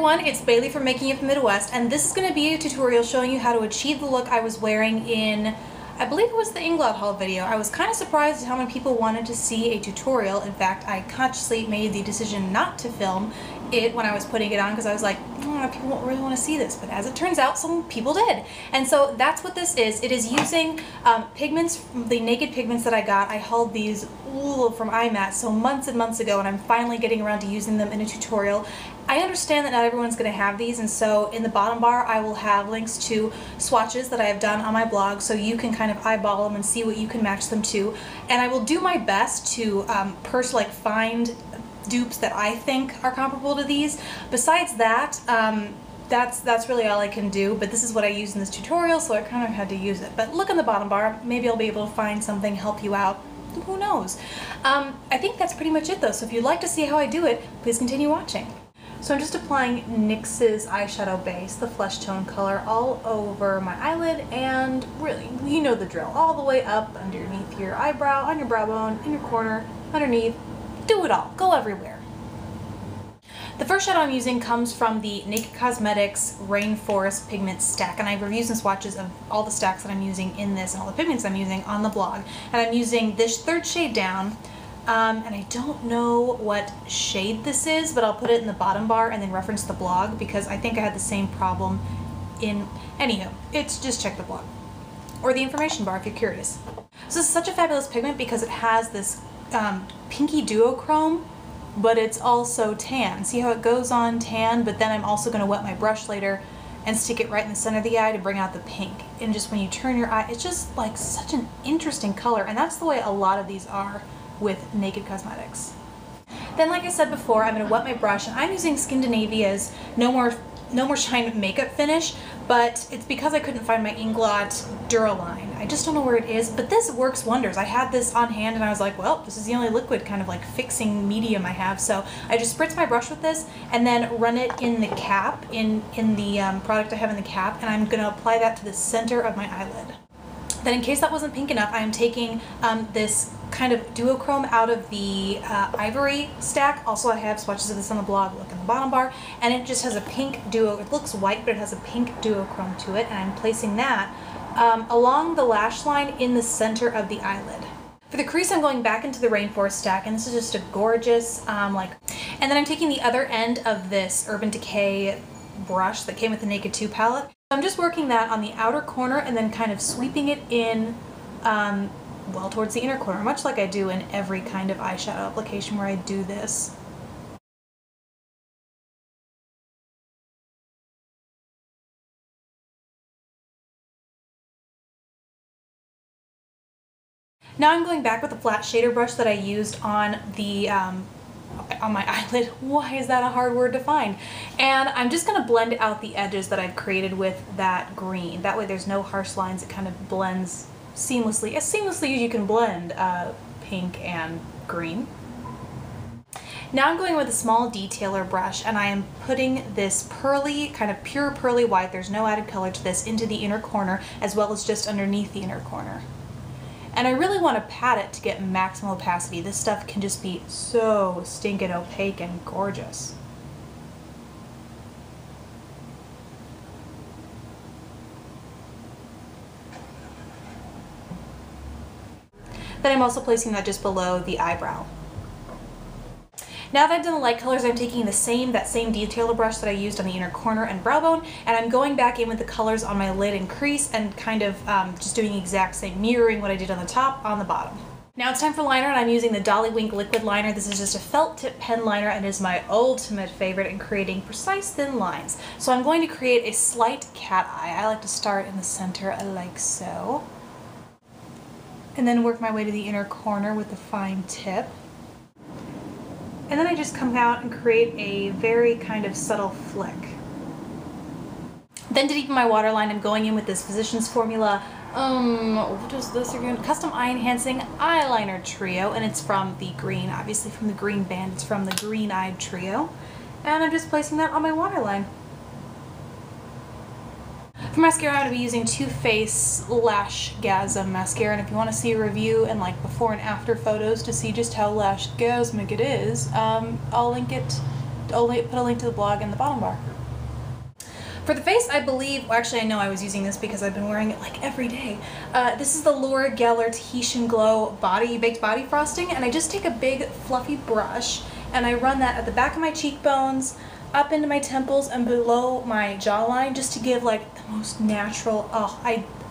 everyone, it's Bailey from Making It from Midwest, and this is going to be a tutorial showing you how to achieve the look I was wearing in, I believe it was the Inglot haul video. I was kind of surprised at how many people wanted to see a tutorial. In fact, I consciously made the decision not to film it when I was putting it on because I was like, people won't really want to see this, but as it turns out, some people did. And so that's what this is. It is using pigments, the naked pigments that I got. I hauled these from IMAT so months and months ago, and I'm finally getting around to using them in a tutorial. I understand that not everyone's going to have these, and so in the bottom bar I will have links to swatches that I have done on my blog so you can kind of eyeball them and see what you can match them to. And I will do my best to find dupes that I think are comparable to these. Besides that, that's really all I can do, but this is what I use in this tutorial, so I kind of had to use it. But look in the bottom bar, maybe I'll be able to find something, help you out. Who knows? I think that's pretty much it though, so if you'd like to see how I do it, please continue watching. So I'm just applying NYX's eyeshadow base, the flesh tone color, all over my eyelid, and really, you know the drill, all the way up underneath your eyebrow, on your brow bone, in your corner, underneath. Do it all. Go everywhere. The first shadow I'm using comes from the Naked Cosmetics Rainforest Pigment Stack, and I have reviews and swatches of all the stacks that I'm using in this and all the pigments I'm using on the blog. And I'm using this third shade down, and I don't know what shade this is, but I'll put it in the bottom bar and then reference the blog because I think I had the same problem in... Anywho, just check the blog. Or the information bar if you're curious. So this is such a fabulous pigment because it has this pinky duochrome, but it's also tan. See how it goes on tan, but then I'm also going to wet my brush later and stick it right in the center of the eye to bring out the pink. And just when you turn your eye, it's just like such an interesting color, and that's the way a lot of these are with Naked Cosmetics. Then, like I said before, I'm going to wet my brush, and I'm using Skindinavia's No More Shine makeup finish, but it's because I couldn't find my Inglot Duraline. I just don't know where it is, but this works wonders. I had this on hand and I was like, well, this is the only liquid kind of like fixing medium I have, so I just spritz my brush with this and then run it in the cap, in the product I have in the cap, and I'm going to apply that to the center of my eyelid. Then, in case that wasn't pink enough, I am taking this kind of duochrome out of the ivory stack. Also, I have swatches of this on the blog, look in the bottom bar, and it just has a pink it looks white, but it has a pink duochrome to it, and I'm placing that along the lash line in the center of the eyelid. For the crease, I'm going back into the Rainforest stack, and this is just a gorgeous, and then I'm taking the other end of this Urban Decay brush that came with the Naked 2 palette. I'm just working that on the outer corner and then kind of sweeping it in, well, towards the inner corner, much like I do in every kind of eyeshadow application where I do this. Now I'm going back with the flat shader brush that I used on the on my eyelid. Why is that a hard word to find? And I'm just going to blend out the edges that I've created with that green. That way there's no harsh lines. It kind of blends seamlessly, as you can blend pink and green. Now I'm going with a small detailer brush, and I am putting this pearly, kind of pure pearly white, there's no added color to this, into the inner corner as well as just underneath the inner corner. And I really want to pat it to get maximum opacity. This stuff can just be so stinking opaque and gorgeous. Then I'm also placing that just below the eyebrow. Now that I've done the light colors, I'm taking that same detailer brush that I used on the inner corner and brow bone, and I'm going back in with the colors on my lid and crease and kind of just doing the exact same, mirroring what I did on the top on the bottom. Now it's time for liner, and I'm using the Dolly Wink liquid liner. This is just a felt tip pen liner and is my ultimate favorite in creating precise thin lines. So I'm going to create a slight cat eye. I like to start in the center like so, and then work my way to the inner corner with the fine tip. And then I just come out and create a very kind of subtle flick. Then to deepen my waterline, I'm going in with this Physicians Formula, what is this again? Custom Eye Enhancing Eyeliner Trio, and it's from the green, obviously from the green band, it's from the Green Eyed Trio. And I'm just placing that on my waterline. For mascara, I'm going to be using Too Faced Lashgasm mascara, and if you want to see a review and like before and after photos to see just how lashgasmic it is, I'll put a link to the blog in the bottom bar. For the face, I believe, well, actually I know I was using this because I've been wearing it like every day. This is the Laura Geller Tahitian Glow Baked Body Frosting, and I just take a big fluffy brush and I run that at the back of my cheekbones, up into my temples and below my jawline, just to give like the most natural,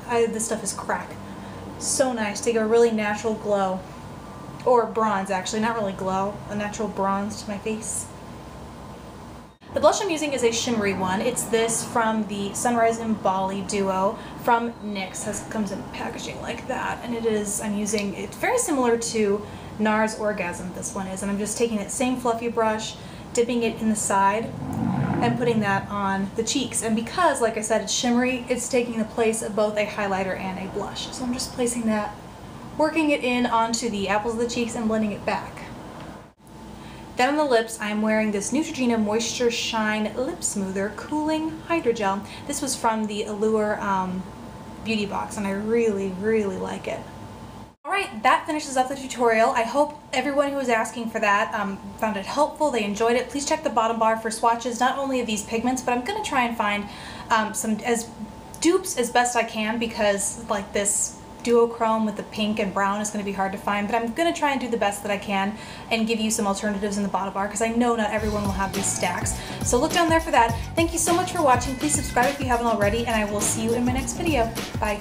this stuff is crack. So nice to give a really natural glow. Or bronze, actually, not really glow, a natural bronze to my face. The blush I'm using is a shimmery one. It's this from the Sunrise in Bali Duo from NYX. Comes in packaging like that, and it's very similar to NARS Orgasm, this one is, and I'm just taking that same fluffy brush, dipping it in the side, and putting that on the cheeks. And because, like I said, it's shimmery, it's taking the place of both a highlighter and a blush. So I'm just placing that, working it in onto the apples of the cheeks and blending it back. Then on the lips, I'm wearing this Neutrogena Moisture Shine Lip Smoother Cooling Hydrogel. This was from the Allure Beauty Box, and I really, really like it. Alright, that finishes up the tutorial. I hope everyone who was asking for that found it helpful, they enjoyed it. Please check the bottom bar for swatches, not only of these pigments, but I'm going to try and find some dupes as best I can, because like this Duochrome with the pink and brown is going to be hard to find, but I'm going to try and do the best that I can and give you some alternatives in the bottom bar, because I know not everyone will have these stacks. So look down there for that. Thank you so much for watching. Please subscribe if you haven't already, and I will see you in my next video. Bye.